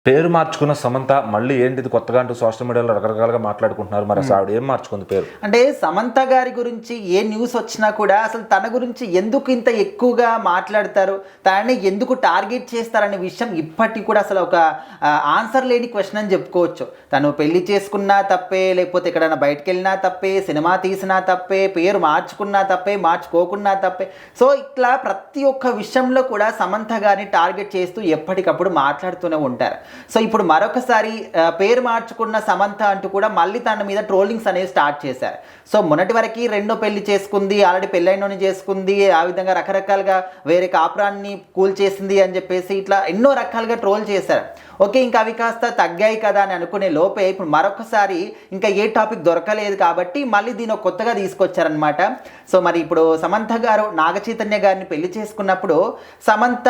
పేరు మార్చుకున్న సమంత మళ్ళీ ఏంటిది కొత్తగా అంటూ సోషల్ మీడియాలో రకరకాలుగా మాట్లాడుకుంటున్నారు. మరి అసలు ఆవిడ ఏం మార్చుకుంది పేరు? అంటే సమంత గారి గురించి ఏ న్యూస్ వచ్చినా కూడా అసలు తన గురించి ఎందుకు ఇంత ఎక్కువగా మాట్లాడతారు, తనని ఎందుకు టార్గెట్ చేస్తారనే విషయం ఇప్పటికి కూడా అసలు ఒక ఆన్సర్ లేని క్వశ్చన్ అని చెప్పుకోవచ్చు. తను పెళ్లి చేసుకున్నా తప్పే, లేకపోతే ఎక్కడైనా బయటకు వెళ్ళినా తప్పే, సినిమా తీసినా తప్పే, పేరు మార్చుకున్నా తప్పే, మార్చుకోకున్నా తప్పే. సో ఇట్లా ప్రతి ఒక్క విషయంలో కూడా సమంత గారిని టార్గెట్ చేస్తూ ఎప్పటికప్పుడు మాట్లాడుతూనే ఉంటారు. సో ఇప్పుడు మరొకసారి పేరు మార్చుకున్న సమంత అంటూ కూడా మళ్ళీ తన మీద ట్రోలింగ్స్ అనేవి స్టార్ట్ చేశారు. సో మొన్నటి వరకు రెండో పెళ్లి చేసుకుంది, ఆల్రెడీ పెళ్ళైనోని చేసుకుంది, ఆ విధంగా రకరకాలుగా వేరే కాపురాన్ని కూల్చేసింది అని చెప్పేసి ఇట్లా ఎన్నో రకాలుగా ట్రోల్ చేశారు. ఓకే, ఇంకా అవి కాస్త తగ్గాయి కదా అని అనుకునే లోపే ఇప్పుడు మరొకసారి ఇంకా ఏ టాపిక్ దొరకలేదు కాబట్టి మళ్ళీ దీని కొత్తగా తీసుకొచ్చారనమాట. సో మరి ఇప్పుడు సమంత గారు నాగ చైతన్య గారిని పెళ్లి చేసుకున్నప్పుడు సమంత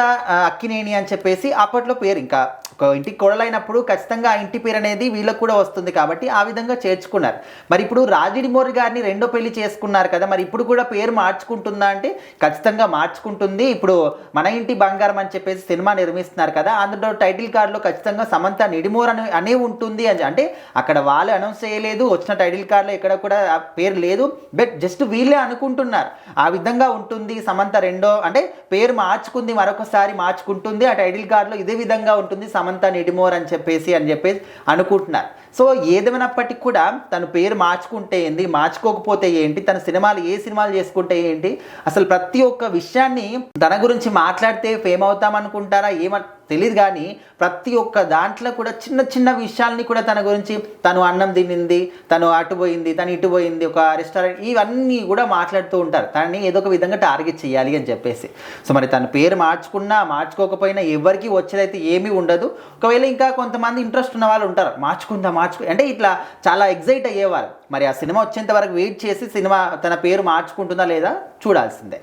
అక్కినేని అని చెప్పేసి అప్పట్లో పేరు, ఇంకా ఒక ఇంటికి కొడలైనప్పుడు ఖచ్చితంగా ఆ ఇంటి పేరు అనేది వీళ్ళకు కూడా వస్తుంది కాబట్టి ఆ విధంగా చేర్చుకున్నారు. మరి ఇప్పుడు రాజిడి మోరి గారిని రెండో పెళ్లి చేసుకున్నారు కదా, మరి ఇప్పుడు కూడా పేరు మార్చుకుంటుందా అంటే ఖచ్చితంగా మార్చుకుంటుంది. ఇప్పుడు మన ఇంటి బంగారం అని చెప్పేసి సినిమా నిర్మిస్తున్నారు కదా, అందులో టైటిల్ కార్డులో ఖచ్చితంగా సమంత నిడిమోర్ అనే ఉంటుంది అని, అంటే అక్కడ వాళ్ళు అనౌన్స్ చేయలేదు, వచ్చిన టైటిల్ కార్డులో ఎక్కడ కూడా పేరు లేదు, బట్ జస్ట్ వీళ్ళే అనుకుంటున్నారు ఆ విధంగా ఉంటుంది. సమంత రెండో అంటే పేరు మార్చుకుంది, మరొకసారి మార్చుకుంటుంది, ఆ టైటిల్ కార్డులో ఇదే విధంగా ఉంటుంది సమంత నిడిమోర్ అని చెప్పేసి అనుకుంటున్నారు. సో ఏదేమైనప్పటికీ కూడా తను పేరు మార్చుకుంటే ఏంటి, మార్చుకోకపోతే ఏంటి, తన సినిమాలు ఏ సినిమాలు చేసుకుంటే ఏంటి, అసలు ప్రతి ఒక్క విషయాన్ని తన గురించి మాట్లాడితే ఫేమ్ అవుతాం అనుకుంటారా తెలియదు. కానీ ప్రతి ఒక్క దాంట్లో కూడా చిన్న చిన్న విషయాల్ని కూడా తన గురించి, తను అన్నం తినింది, తను అటు పోయింది, తను ఇటు పోయింది, ఒక రెస్టారెంట్, ఇవన్నీ కూడా మాట్లాడుతూ ఉంటారు తనని ఏదో ఒక విధంగా టార్గెట్ చేయాలి అని చెప్పేసి. సో మరి తన పేరు మార్చుకున్నా మార్చుకోకపోయినా ఎవరికి వచ్చేదైతే ఏమీ ఉండదు. ఒకవేళ ఇంకా కొంతమంది ఇంట్రెస్ట్ ఉన్న వాళ్ళు ఉంటారు, మార్చుకుందా అంటే ఇట్లా చాలా ఎగ్జైట్ అయ్యేవారు. మరి ఆ సినిమా వచ్చేంత వరకు వెయిట్ చేసి సినిమా తన పేరు మార్చుకుంటుందా లేదా చూడాల్సిందే.